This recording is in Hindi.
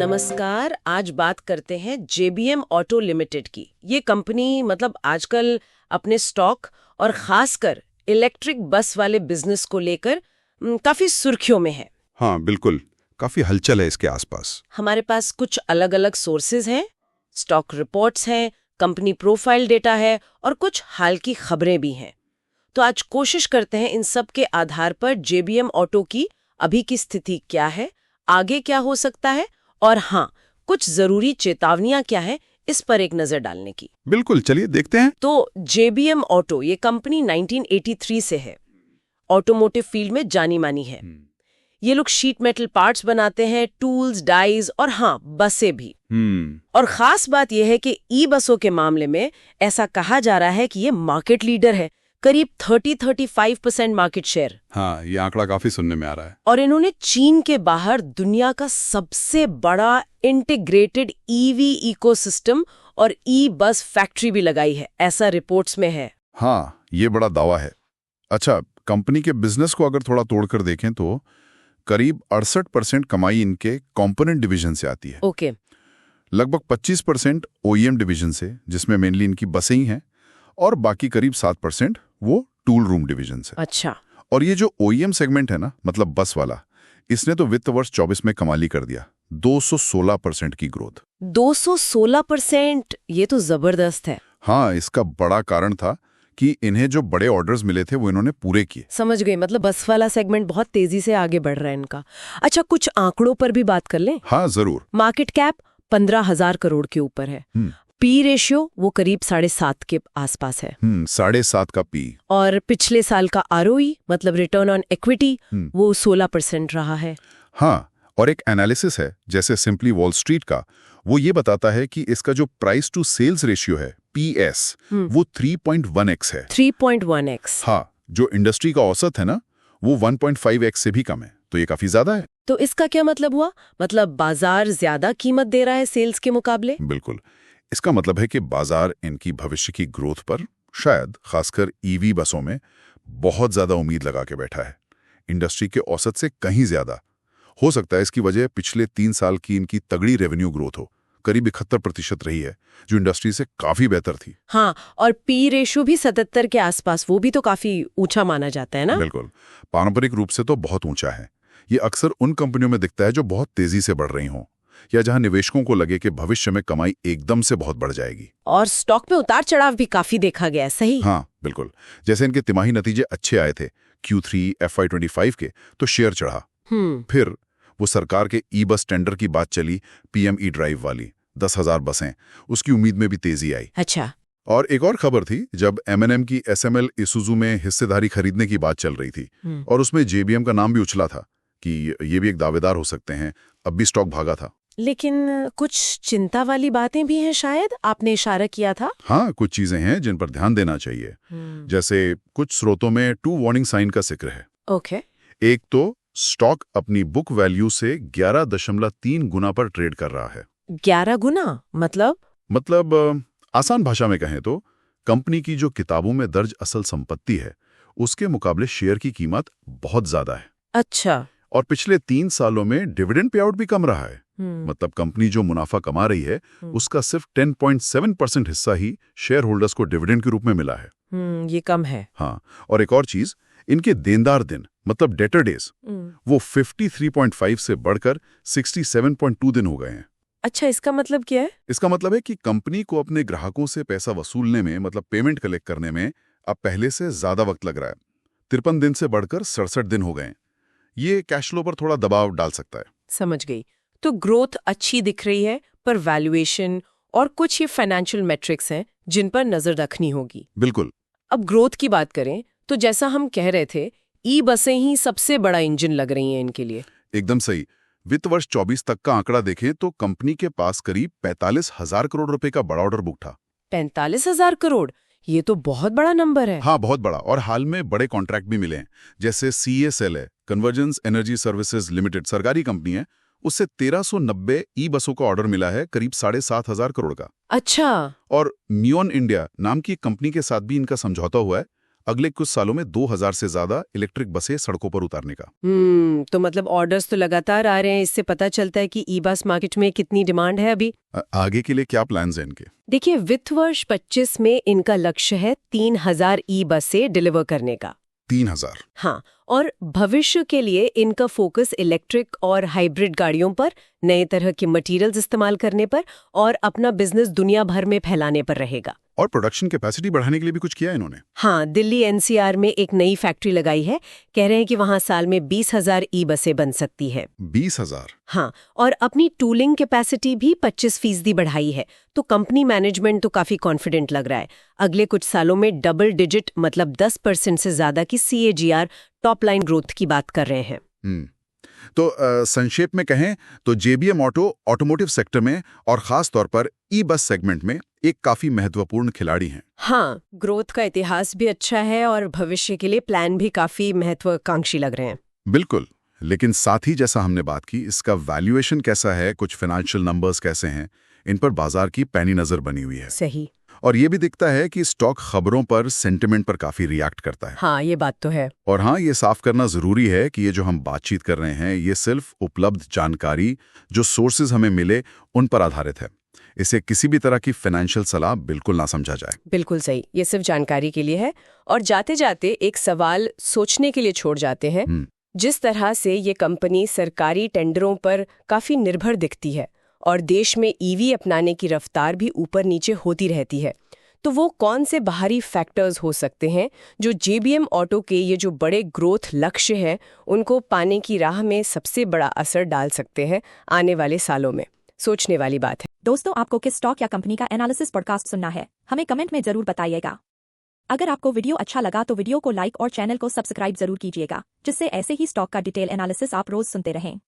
नमस्कार। आज बात करते हैं जेबीएम ऑटो लिमिटेड की। ये कंपनी मतलब आजकल अपने स्टॉक और खासकर इलेक्ट्रिक बस वाले बिजनेस को लेकर काफी सुर्खियों में है। हाँ बिल्कुल, काफी हलचल है इसके आसपास। हमारे पास कुछ अलग अलग सोर्सेज हैं, स्टॉक रिपोर्ट्स हैं, कंपनी प्रोफाइल डेटा है और कुछ हाल की खबरें भी हैं। तो आज कोशिश करते हैं इन सब के आधार पर जेबीएम ऑटो की अभी की स्थिति क्या है, आगे क्या हो सकता है और हाँ, कुछ जरूरी चेतावनियां क्या है, इस पर एक नजर डालने की। बिल्कुल, चलिए देखते हैं। तो जेबीएम ऑटो ये कंपनी 1983 से है, ऑटोमोटिव फील्ड में जानी मानी है। ये लोग शीट मेटल पार्ट्स बनाते हैं, टूल्स, डाइज और हाँ, बसें भी। और खास बात यह है कि ई बसों के मामले में ऐसा कहा जा रहा है कि ये मार्केट लीडर है, करीब 30-35% मार्केट शेयर। हाँ, ये आंकड़ा काफी सुनने में आ रहा है। और इन्होंने चीन के बाहर दुनिया का सबसे बड़ा इंटीग्रेटेड ईवी इकोसिस्टम और ई बस फैक्ट्री भी लगाई है, ऐसा रिपोर्ट्स में है। हाँ, ये बड़ा दावा है। अच्छा, कंपनी के बिजनेस को अगर थोड़ा तोड़कर देखें तो करीब 68% कमाई इनके कंपोनेंट डिवीजन से आती है। ओके। लगभग 25% ओईएम डिवीजन से, जिसमें मेनली इनकी बसें ही हैं, और बाकी करीब 7% वो टूल रूम डिवीजन से। अच्छा। और ये जो ओईएम सेगमेंट है ना, मतलब बस वाला, इसने तो वित्त वर्ष 24 में कमाल ही कर दिया, 216% की ग्रोथ। 216%, ये तो जबरदस्त है। हाँ, इसका बड़ा कारण था कि इन्हें जो बड़े ऑर्डर्स मिले थे वो इन्होंने पूरे किए। समझ गई, मतलब बस वाला सेगमेंट बहुत तेजी से आगे बढ़ रहा है इनका। अच्छा, कुछ आंकड़ों पर भी बात कर लें। हाँ जरूर। मार्केट कैप 15,000 करोड़ के ऊपर है। पी रेशियो वो करीब 7.5 के आसपास है। 7.5 का पी। और पिछले साल का आरओई मतलब रिटर्न ऑन इक्विटी वो 16% रहा है। हाँ, और एक एनालिसिस है जैसे सिंपली वॉल स्ट्रीट का, वो ये बताता है कि इसका जो प्राइस टू सेल्स रेशियो है पीएस, वो 3.1x है। 3.1x। हाँ, जो इंडस्ट्री का औसत है ना, वो 1.5x से भी कम है, तो ये काफी ज्यादा है। तो इसका क्या मतलब हुआ? मतलब बाजार ज्यादा कीमत दे रहा है सेल्स के मुकाबले? बिल्कुल, इसका मतलब है कि बाजार इनकी भविष्य की ग्रोथ पर शायद खासकर ईवी बसों में बहुत ज्यादा उम्मीद लगा के बैठा है, इंडस्ट्री के औसत से कहीं ज्यादा। हो सकता है इसकी वजह पिछले 3 साल की इनकी तगड़ी रेवेन्यू ग्रोथ हो, करीब 71% रही है, जो इंडस्ट्री से काफी बेहतर थी। हाँ, और पी रेशियो भी 77 के आसपास, वो भी तो काफी ऊंचा माना जाता है ना? बिल्कुल, पारंपरिक रूप से तो बहुत ऊंचा है। ये अक्सर उन कंपनियों में दिखता है जो बहुत तेजी से बढ़ रही हों, या जहां निवेशकों को लगे कि भविष्य में कमाई एकदम से बहुत बढ़ जाएगी। और स्टॉक में उतार चढ़ाव भी काफी देखा गया है, सही? हाँ बिल्कुल, जैसे इनके तिमाही नतीजे अच्छे आए थे Q3 FY25 के, तो शेयर चढ़ा। फिर वो सरकार के ई बस टेंडर की बात चली, पीएम ई ड्राइव वाली 10,000 बसें, उसकी उम्मीद में भी तेजी आई। अच्छा। और एक और खबर थी जब M&M की SML इसूजू में हिस्सेदारी खरीदने की बात चल रही थी, और उसमें जेबीएम का नाम भी उछला था कि ये भी एक दावेदार हो सकते हैं। अब भी स्टॉक भागा था। लेकिन कुछ चिंता वाली बातें भी हैं, शायद आपने इशारा किया था। हाँ, कुछ चीजें हैं जिन पर ध्यान देना चाहिए। जैसे कुछ स्रोतों में 2 वार्निंग साइन का जिक्र है। ओके। एक तो स्टॉक अपनी बुक वैल्यू से 11.3 गुना पर ट्रेड कर रहा है। 11 गुना मतलब आसान भाषा में कहें तो कंपनी की जो किताबों में दर्ज असल संपत्ति है, उसके मुकाबले शेयर की कीमत बहुत ज्यादा है। अच्छा। और पिछले 3 सालों में डिविडेंड पे आउट भी कम रहा है। मतलब कंपनी जो मुनाफा कमा रही है, उसका सिर्फ 10.7% हिस्सा ही शेयर होल्डर्स को डिविडेंड के रूप में मिला है। ये कम है। हाँ, और एक और चीज, इनके देनदार दिन मतलब डेटर डेज, वो 53.5 से बढ़कर 67.2 दिन हो गए हैं। अच्छा, इसका मतलब क्या है? इसका मतलब है कि कंपनी को अपने ग्राहकों से पैसा वसूलने में, मतलब पेमेंट कलेक्ट करने में, अब पहले से ज्यादा वक्त लग रहा है। 53 दिन से बढ़कर 67 दिन हो गए हैं। ये कैश फ्लो पर थोड़ा दबाव डाल सकता है। समझ गई। तो ग्रोथ अच्छी दिख रही है, पर वैल्यूएशन और कुछ ये फाइनेंशियल मैट्रिक्स हैं जिन पर नजर रखनी होगी। बिल्कुल। अब ग्रोथ की बात करें तो जैसा हम कह रहे थे, ई बसें ही सबसे बड़ा इंजन लग रही हैं इनके लिए। एकदम सही। वित्त वर्ष 24 तक का आंकड़ा देखें तो कंपनी के पास करीब 45,000 करोड़ रुपए का बड़ा ऑर्डर बुक था। 45,000 करोड़, ये तो बहुत बड़ा नंबर है। हाँ, बहुत बड़ा। और हाल में बड़े कॉन्ट्रैक्ट भी मिले हैं, जैसे CSL है, कन्वर्जेंस एनर्जी सर्विसेज लिमिटेड, सरकारी कंपनी है, उससे 1390 ई बसों का ऑर्डर मिला है, करीब 7,500 करोड़ का। अच्छा। और मियोन इंडिया नाम की कंपनी के साथ भी इनका समझौता हुआ है, अगले कुछ सालों में 2000 से ज्यादा इलेक्ट्रिक बसें सड़कों पर उतारने का। तो मतलब ऑर्डर्स तो लगातार आ रहे हैं। इससे पता चलता है कि ई बस मार्केट में कितनी डिमांड है अभी। आगे के लिए क्या प्लान्स हैं इनके? देखिए, वित्त वर्ष 25 में इनका लक्ष्य है 3000 ई बसें डिलीवर करने का। 3000? हाँ, और भविष्य के लिए इनका फोकस इलेक्ट्रिक और हाइब्रिड गाड़ियों पर, नए तरह के मटेरियल्स इस्तेमाल करने पर और अपना बिजनेस दुनिया भर में फैलाने पर रहेगा। और प्रोडक्शन कैपेसिटी बढ़ाने के लिए भी कुछ किया इन्होंने? हाँ, दिल्ली एनसीआर में एक नई फैक्ट्री लगाई है। कह रहे हैं कि वहाँ साल में 20,000 ई बसें बन सकती है। 20,000? हाँ, और अपनी टूलिंग कैपेसिटी भी 25% बढ़ाई है। तो कंपनी मैनेजमेंट तो काफी कॉन्फिडेंट लग रहा है। अगले कुछ सालों में डबल डिजिट मतलब 10% से ज्यादा की CAGR टॉप लाइन ग्रोथ की बात कर रहे हैं। तो संक्षेप में कहें तो JBM ऑटो ऑटोमोटिव सेक्टर में और खास तौर पर ई बस सेगमेंट में एक काफी महत्वपूर्ण खिलाड़ी हैं। हाँ, ग्रोथ का इतिहास भी अच्छा है और भविष्य के लिए प्लान भी काफी महत्वाकांक्षी लग रहे हैं। बिल्कुल, लेकिन साथ ही जैसा हमने बात की, इसका वैल्यूएशन कैसा है, कुछ फाइनेंशियल नंबर्स कैसे हैं, इन पर बाजार की पैनी नजर बनी हुई है। सही। और ये भी दिखता है कि स्टॉक खबरों पर, सेंटिमेंट पर काफी रिएक्ट करता है। हाँ, ये बात तो है। और हाँ, ये साफ करना जरूरी है कि ये जो हम बातचीत कर रहे हैं, ये सिर्फ उपलब्ध जानकारी, जो सोर्सेज हमें मिले, उन पर आधारित है। इसे किसी भी तरह की फाइनेंशियल सलाह बिल्कुल ना समझा जाए। बिल्कुल सही, ये सिर्फ जानकारी के लिए है। और जाते जाते एक सवाल सोचने के लिए छोड़ जाते हैं। जिस तरह से ये कंपनी सरकारी टेंडरों पर काफी निर्भर दिखती है और देश में EV अपनाने की रफ्तार भी ऊपर नीचे होती रहती है, तो वो कौन से बाहरी फैक्टर्स हो सकते हैं जो JBM ऑटो के ये जो बड़े ग्रोथ लक्ष्य हैं उनको पाने की राह में सबसे बड़ा असर डाल सकते हैं आने वाले सालों में? सोचने वाली बात है। दोस्तों, आपको किस स्टॉक या कंपनी का एनालिसिस पॉडकास्ट सुनना है, हमें कमेंट में जरूर बताइएगा। अगर आपको वीडियो अच्छा लगा तो वीडियो को लाइक और चैनल को सब्सक्राइब जरूर कीजिएगा, जिससे ऐसे ही स्टॉक का डिटेल एनालिसिस आप रोज सुनते रहें।